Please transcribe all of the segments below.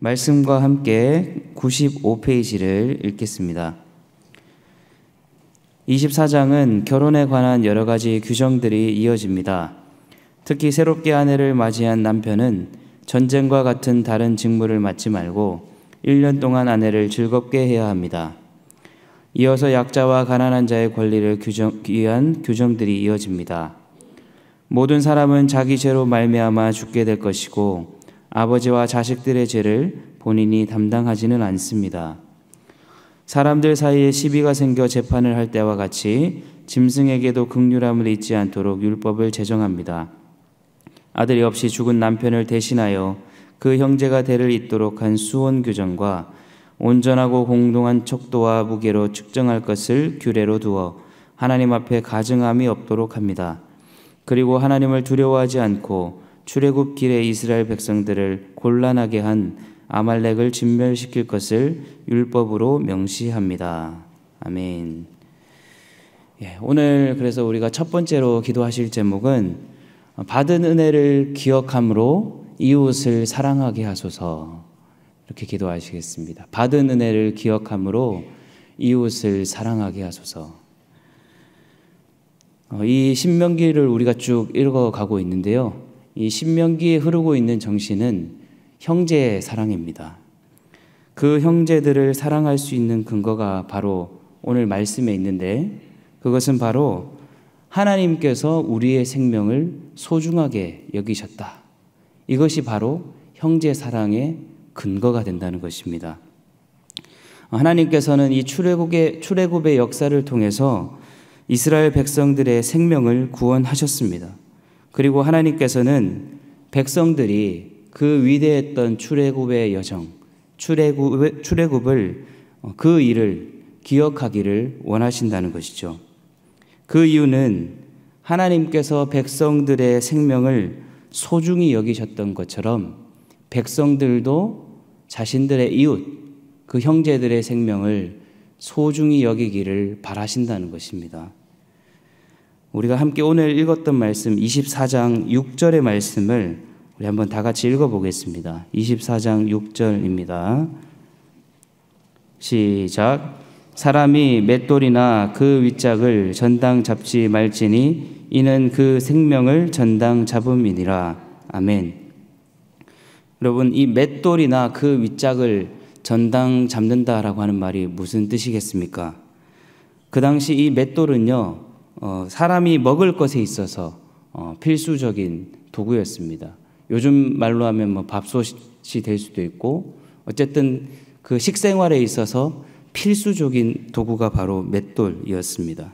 말씀과 함께 95페이지를 읽겠습니다. 24장은 결혼에 관한 여러 가지 규정들이 이어집니다. 특히 새롭게 아내를 맞이한 남편은 전쟁과 같은 다른 직무를 맡지 말고 1년 동안 아내를 즐겁게 해야 합니다. 이어서 약자와 가난한 자의 권리를 위한 규정들이 이어집니다. 모든 사람은 자기 죄로 말미암아 죽게 될 것이고 아버지와 자식들의 죄를 본인이 담당하지는 않습니다. 사람들 사이에 시비가 생겨 재판을 할 때와 같이 짐승에게도 긍휼함을 잊지 않도록 율법을 제정합니다. 아들이 없이 죽은 남편을 대신하여 그 형제가 대를 잇도록 한 수혼 규정과 온전하고 공동한 척도와 무게로 측정할 것을 규례로 두어 하나님 앞에 가증함이 없도록 합니다. 그리고 하나님을 두려워하지 않고 출애굽 길에 이스라엘 백성들을 곤란하게 한 아말렉을 진멸시킬 것을 율법으로 명시합니다. 아멘. 오늘 그래서 우리가 첫 번째로 기도하실 제목은 받은 은혜를 기억함으로 이웃을 사랑하게 하소서, 이렇게 기도하시겠습니다. 받은 은혜를 기억함으로 이웃을 사랑하게 하소서. 이 신명기를 우리가 쭉 읽어가고 있는데요, 이 신명기에 흐르고 있는 정신은 형제의 사랑입니다. 그 형제들을 사랑할 수 있는 근거가 바로 오늘 말씀에 있는데, 그것은 바로 하나님께서 우리의 생명을 소중하게 여기셨다. 이것이 바로 형제 사랑의 근거가 된다는 것입니다. 하나님께서는 이 출애굽의 역사를 통해서 이스라엘 백성들의 생명을 구원하셨습니다. 그리고 하나님께서는 백성들이 그 위대했던 출애굽의 여정, 출애굽을 그 일을 기억하기를 원하신다는 것이죠. 그 이유는 하나님께서 백성들의 생명을 소중히 여기셨던 것처럼 백성들도 자신들의 이웃, 그 형제들의 생명을 소중히 여기기를 바라신다는 것입니다. 우리가 함께 오늘 읽었던 말씀 24장 6절의 말씀을 우리 한번 다 같이 읽어보겠습니다. 24장 6절입니다. 시작. 사람이 맷돌이나 그 윗짝을 전당 잡지 말지니 이는 그 생명을 전당 잡음이니라. 아멘. 여러분, 이 맷돌이나 그 윗짝을 전당 잡는다라고 하는 말이 무슨 뜻이겠습니까? 그 당시 이 맷돌은요, 사람이 먹을 것에 있어서 필수적인 도구였습니다. 요즘 말로 하면 뭐 밥솥이 될 수도 있고, 어쨌든 그 식생활에 있어서 필수적인 도구가 바로 맷돌이었습니다.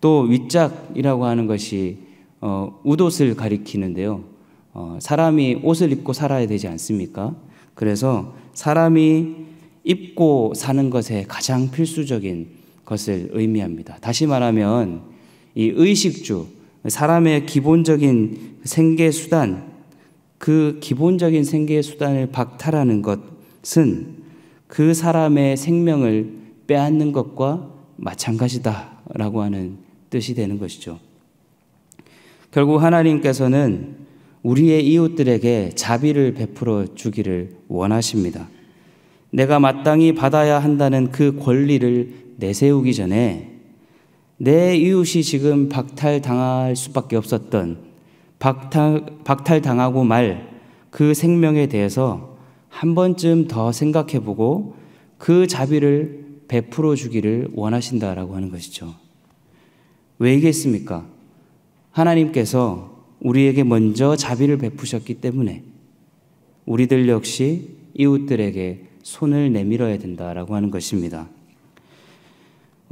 또 윗짝이라고 하는 것이 웃옷을 가리키는데요, 사람이 옷을 입고 살아야 되지 않습니까? 그래서 사람이 입고 사는 것에 가장 필수적인 것을 의미합니다. 다시 말하면 이 의식주, 사람의 기본적인 생계수단, 그 기본적인 생계수단을 박탈하는 것은 그 사람의 생명을 빼앗는 것과 마찬가지다라고 하는 뜻이 되는 것이죠. 결국 하나님께서는 우리의 이웃들에게 자비를 베풀어 주기를 원하십니다. 내가 마땅히 받아야 한다는 그 권리를 내세우기 전에 내 이웃이 지금 박탈당할 수밖에 없었던, 박탈당하고 말 그 생명에 대해서 한 번쯤 더 생각해보고 그 자비를 베풀어 주기를 원하신다라고 하는 것이죠. 왜이겠습니까? 하나님께서 우리에게 먼저 자비를 베푸셨기 때문에 우리들 역시 이웃들에게 손을 내밀어야 된다라고 하는 것입니다.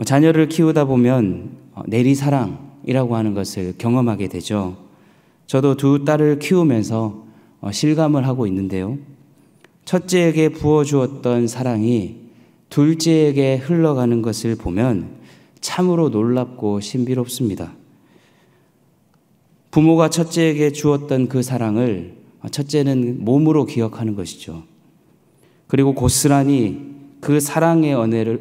자녀를 키우다 보면 내리사랑이라고 하는 것을 경험하게 되죠. 저도 두 딸을 키우면서 실감을 하고 있는데요, 첫째에게 부어주었던 사랑이 둘째에게 흘러가는 것을 보면 참으로 놀랍고 신비롭습니다. 부모가 첫째에게 주었던 그 사랑을 첫째는 몸으로 기억하는 것이죠. 그리고 고스란히 그 사랑의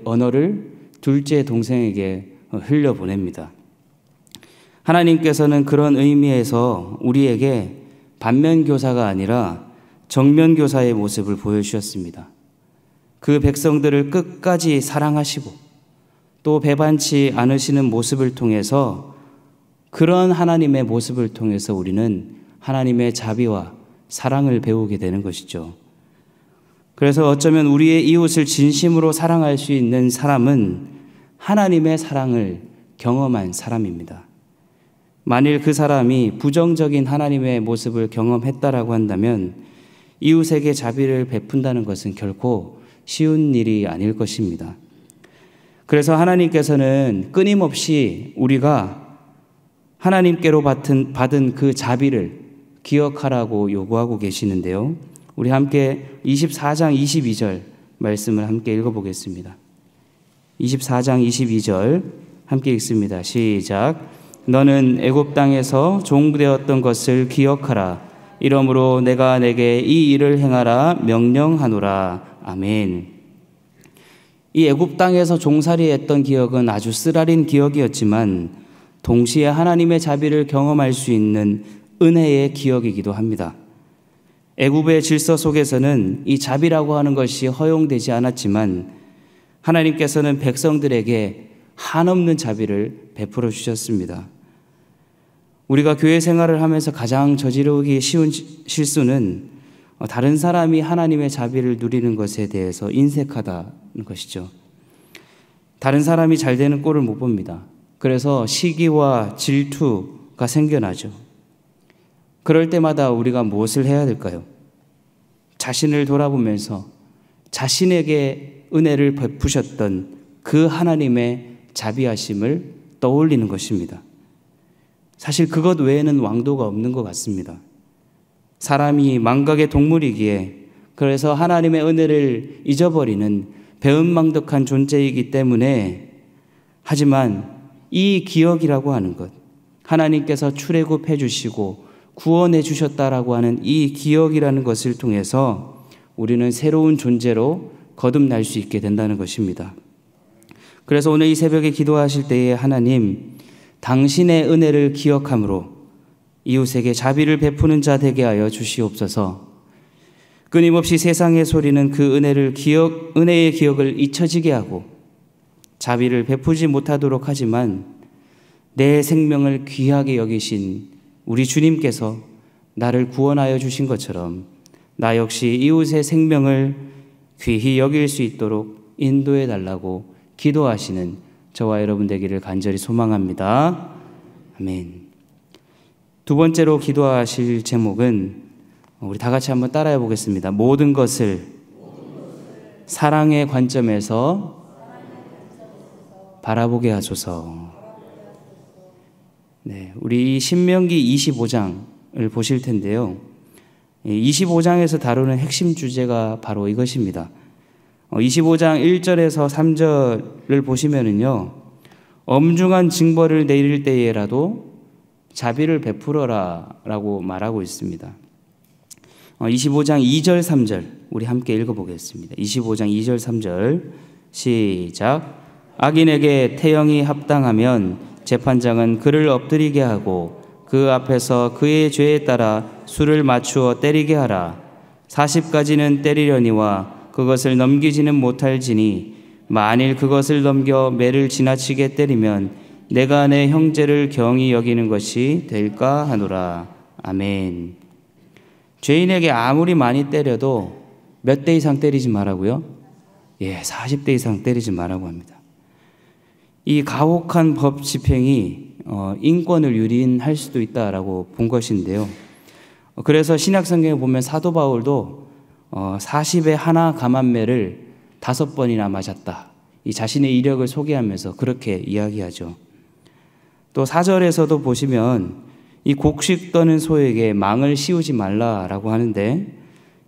언어를 둘째 동생에게 흘려보냅니다. 하나님께서는 그런 의미에서 우리에게 반면교사가 아니라 정면교사의 모습을 보여주셨습니다. 그 백성들을 끝까지 사랑하시고 또 배반치 않으시는 모습을 통해서, 그런 하나님의 모습을 통해서 우리는 하나님의 자비와 사랑을 배우게 되는 것이죠. 그래서 어쩌면 우리의 이웃을 진심으로 사랑할 수 있는 사람은 하나님의 사랑을 경험한 사람입니다. 만일 그 사람이 부정적인 하나님의 모습을 경험했다라고 한다면 이웃에게 자비를 베푼다는 것은 결코 쉬운 일이 아닐 것입니다. 그래서 하나님께서는 끊임없이 우리가 하나님께로 받은 그 자비를 기억하라고 요구하고 계시는데요. 우리 함께 24장 22절 말씀을 함께 읽어보겠습니다. 24장 22절 함께 읽습니다. 시작. 너는 애굽 땅에서 종되었던 것을 기억하라. 이러므로 내가 내게 이 일을 행하라 명령하노라. 아멘. 이 애굽 땅에서 종살이했던 기억은 아주 쓰라린 기억이었지만 동시에 하나님의 자비를 경험할 수 있는 은혜의 기억이기도 합니다. 애굽의 질서 속에서는 이 자비라고 하는 것이 허용되지 않았지만 하나님께서는 백성들에게 한없는 자비를 베풀어 주셨습니다. 우리가 교회 생활을 하면서 가장 저지르기 쉬운 실수는 다른 사람이 하나님의 자비를 누리는 것에 대해서 인색하다는 것이죠. 다른 사람이 잘 되는 꼴을 못 봅니다. 그래서 시기와 질투가 생겨나죠. 그럴 때마다 우리가 무엇을 해야 될까요? 자신을 돌아보면서 자신에게 은혜를 베푸셨던 그 하나님의 자비하심을 떠올리는 것입니다. 사실 그것 외에는 왕도가 없는 것 같습니다. 사람이 망각의 동물이기에, 그래서 하나님의 은혜를 잊어버리는 배은망덕한 존재이기 때문에, 하지만 이 기억이라고 하는 것, 하나님께서 출애굽해 주시고 구원해 주셨다라고 하는 이 기억이라는 것을 통해서 우리는 새로운 존재로 거듭날 수 있게 된다는 것입니다. 그래서 오늘 이 새벽에 기도하실 때에 하나님, 당신의 은혜를 기억함으로 이웃에게 자비를 베푸는 자 되게 하여 주시옵소서. 끊임없이 세상의 소리는 그 은혜의 기억을 잊혀지게 하고 자비를 베푸지 못하도록 하지만 내 생명을 귀하게 여기신 우리 주님께서 나를 구원하여 주신 것처럼 나 역시 이웃의 생명을 귀히 여길 수 있도록 인도해 달라고 기도하시는 저와 여러분 되기를 간절히 소망합니다. 아멘. 두 번째로 기도하실 제목은 우리 다 같이 한번 따라해 보겠습니다. 모든 것을 사랑의 관점에서 바라보게 하소서. 네, 우리 신명기 25장을 보실 텐데요. 25장에서 다루는 핵심 주제가 바로 이것입니다. 25장 1절에서 3절을 보시면은요, 엄중한 징벌을 내릴 때에라도 자비를 베풀어라 라고 말하고 있습니다. 25장 2절 3절 우리 함께 읽어보겠습니다. 25장 2절 3절 시작. 악인에게 태형이 합당하면 재판장은 그를 엎드리게 하고 그 앞에서 그의 죄에 따라 수를 맞추어 때리게 하라. 40가지는 때리려니와 그것을 넘기지는 못할지니 만일 그것을 넘겨 매를 지나치게 때리면 내가 내 형제를 경히 여기는 것이 될까 하노라. 아멘. 죄인에게 아무리 많이 때려도 몇 대 이상 때리지 말라고요? 40대 이상 때리지 말라고 합니다. 이 가혹한 법 집행이 인권을 유린할 수도 있다라고 본 것인데요. 그래서 신약성경에 보면 사도 바울도 40에 하나 감한매를 5번이나 맞았다. 이 자신의 이력을 소개하면서 그렇게 이야기하죠. 또 4절에서도 보시면 이 곡식 떠는 소에게 망을 씌우지 말라라고 하는데,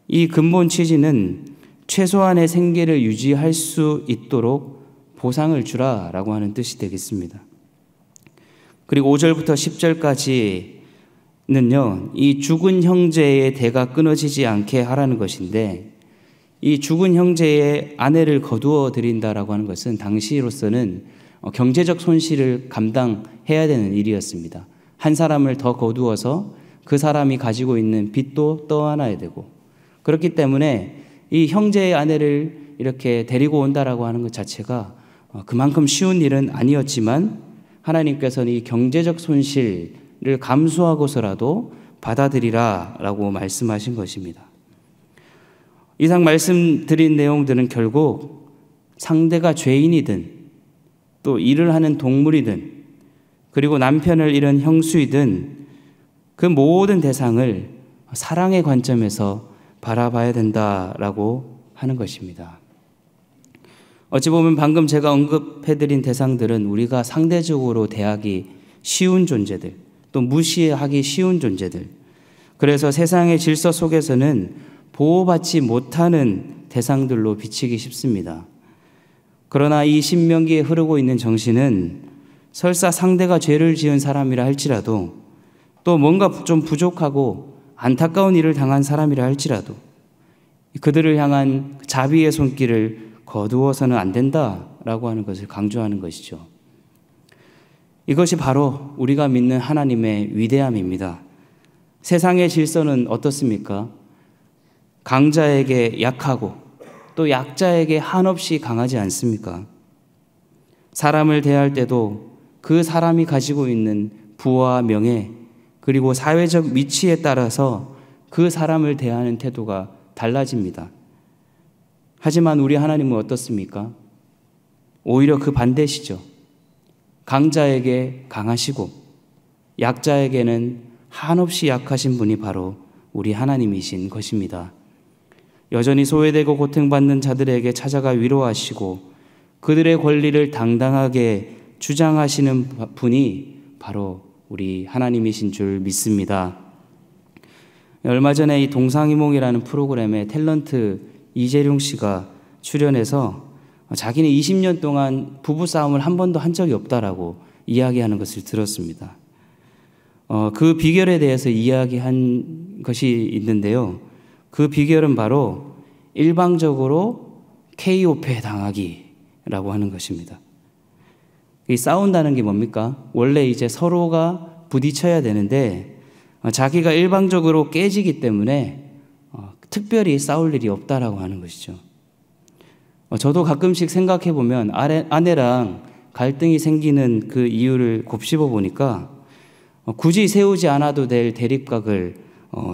이 근본 취지는 최소한의 생계를 유지할 수 있도록 보상을 주라라고 하는 뜻이 되겠습니다. 그리고 5절부터 10절까지는요, 이 죽은 형제의 대가 끊어지지 않게 하라는 것인데, 이 죽은 형제의 아내를 거두어 드린다라고 하는 것은 당시로서는 경제적 손실을 감당해야 되는 일이었습니다. 한 사람을 더 거두어서 그 사람이 가지고 있는 빚도 떠안아야 되고, 그렇기 때문에 이 형제의 아내를 이렇게 데리고 온다라고 하는 것 자체가 그만큼 쉬운 일은 아니었지만 하나님께서는 이 경제적 손실을 감수하고서라도 받아들이라라고 말씀하신 것입니다. 이상 말씀드린 내용들은 결국 상대가 죄인이든 또 일을 하는 동물이든 그리고 남편을 잃은 형수이든 그 모든 대상을 사랑의 관점에서 바라봐야 된다라고 하는 것입니다. 어찌 보면 방금 제가 언급해드린 대상들은 우리가 상대적으로 대하기 쉬운 존재들, 또 무시하기 쉬운 존재들, 그래서 세상의 질서 속에서는 보호받지 못하는 대상들로 비치기 쉽습니다. 그러나 이 신명기에 흐르고 있는 정신은 설사 상대가 죄를 지은 사람이라 할지라도 또 뭔가 좀 부족하고 안타까운 일을 당한 사람이라 할지라도 그들을 향한 자비의 손길을 거두어서는 안 된다라고 하는 것을 강조하는 것이죠. 이것이 바로 우리가 믿는 하나님의 위대함입니다. 세상의 질서는 어떻습니까? 강자에게 약하고 또 약자에게 한없이 강하지 않습니까? 사람을 대할 때도 그 사람이 가지고 있는 부와 명예 그리고 사회적 위치에 따라서 그 사람을 대하는 태도가 달라집니다. 하지만 우리 하나님은 어떻습니까? 오히려 그 반대시죠. 강자에게 강하시고 약자에게는 한없이 약하신 분이 바로 우리 하나님이신 것입니다. 여전히 소외되고 고통받는 자들에게 찾아가 위로하시고 그들의 권리를 당당하게 주장하시는 분이 바로 우리 하나님이신 줄 믿습니다. 얼마 전에 이 동상이몽이라는 프로그램에 탤런트 이재룡 씨가 출연해서 자기는 20년 동안 부부싸움을 한 번도 한 적이 없다라고 이야기하는 것을 들었습니다. 그 비결에 대해서 이야기한 것이 있는데요. 그 비결은 바로 일방적으로 KO패 당하기라고 하는 것입니다. 이 싸운다는 게 뭡니까? 원래 이제 서로가 부딪혀야 되는데 자기가 일방적으로 깨지기 때문에 특별히 싸울 일이 없다라고 하는 것이죠. 저도 가끔씩 생각해 보면 아내랑 갈등이 생기는 그 이유를 곱씹어 보니까 굳이 세우지 않아도 될 대립각을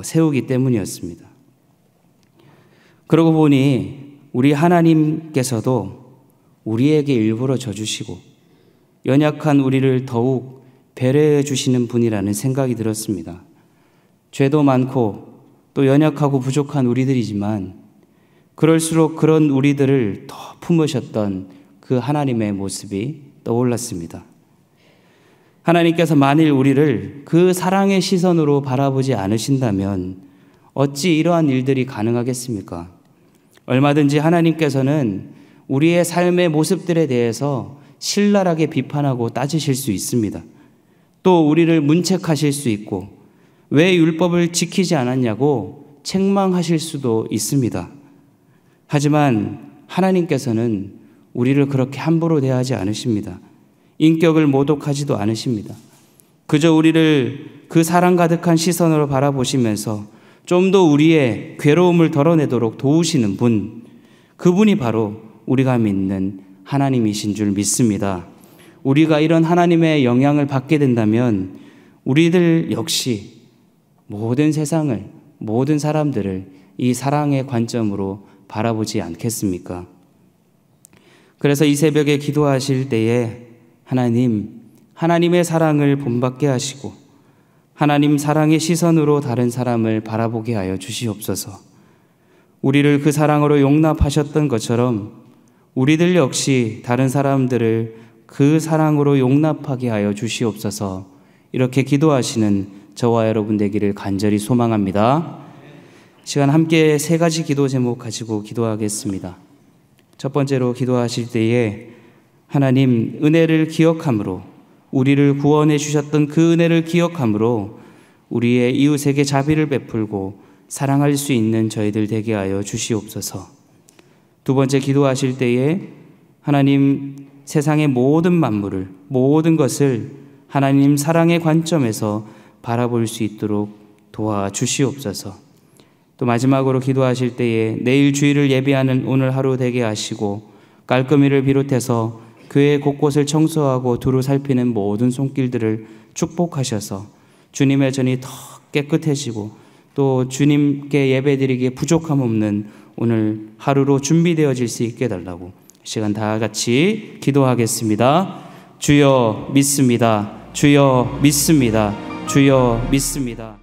세우기 때문이었습니다. 그러고 보니 우리 하나님께서도 우리에게 일부러 져주시고 연약한 우리를 더욱 배려해 주시는 분이라는 생각이 들었습니다. 죄도 많고 또 연약하고 부족한 우리들이지만 그럴수록 그런 우리들을 더 품으셨던 그 하나님의 모습이 떠올랐습니다. 하나님께서 만일 우리를 그 사랑의 시선으로 바라보지 않으신다면 어찌 이러한 일들이 가능하겠습니까? 얼마든지 하나님께서는 우리의 삶의 모습들에 대해서 신랄하게 비판하고 따지실 수 있습니다. 또 우리를 문책하실 수 있고 왜 율법을 지키지 않았냐고 책망하실 수도 있습니다. 하지만 하나님께서는 우리를 그렇게 함부로 대하지 않으십니다. 인격을 모독하지도 않으십니다. 그저 우리를 그 사랑 가득한 시선으로 바라보시면서 좀 더 우리의 괴로움을 덜어내도록 도우시는 분, 그분이 바로 우리가 믿는 하나님이신 줄 믿습니다. 우리가 이런 하나님의 영향을 받게 된다면 우리들 역시 모든 세상을, 모든 사람들을 이 사랑의 관점으로 바라보지 않겠습니까? 그래서 이 새벽에 기도하실 때에 하나님의 사랑을 본받게 하시고 하나님 사랑의 시선으로 다른 사람을 바라보게 하여 주시옵소서. 우리를 그 사랑으로 용납하셨던 것처럼 우리들 역시 다른 사람들을 그 사랑으로 용납하게 하여 주시옵소서. 이렇게 기도하시는 저와 여러분 되기를 간절히 소망합니다. 시간 함께 세 가지 기도 제목 가지고 기도하겠습니다. 첫 번째로 기도하실 때에 하나님 은혜를 기억함으로 우리를 구원해 주셨던 그 은혜를 기억함으로 우리의 이웃에게 자비를 베풀고 사랑할 수 있는 저희들 되게 하여 주시옵소서. 두 번째 기도하실 때에 하나님 세상의 모든 만물을, 모든 것을 하나님 사랑의 관점에서 바라볼 수 있도록 도와주시옵소서. 또 마지막으로 기도하실 때에 내일 주일을 예비하는 오늘 하루 되게 하시고 깔끔이를 비롯해서 교회 곳곳을 청소하고 두루 살피는 모든 손길들을 축복하셔서 주님의 전이 더 깨끗해지고 또 주님께 예배드리기에 부족함 없는 오늘 하루로 준비되어질 수 있게 해달라고 시간 다 같이 기도하겠습니다. 주여 믿습니다. 주여 믿습니다. 주여 믿습니다.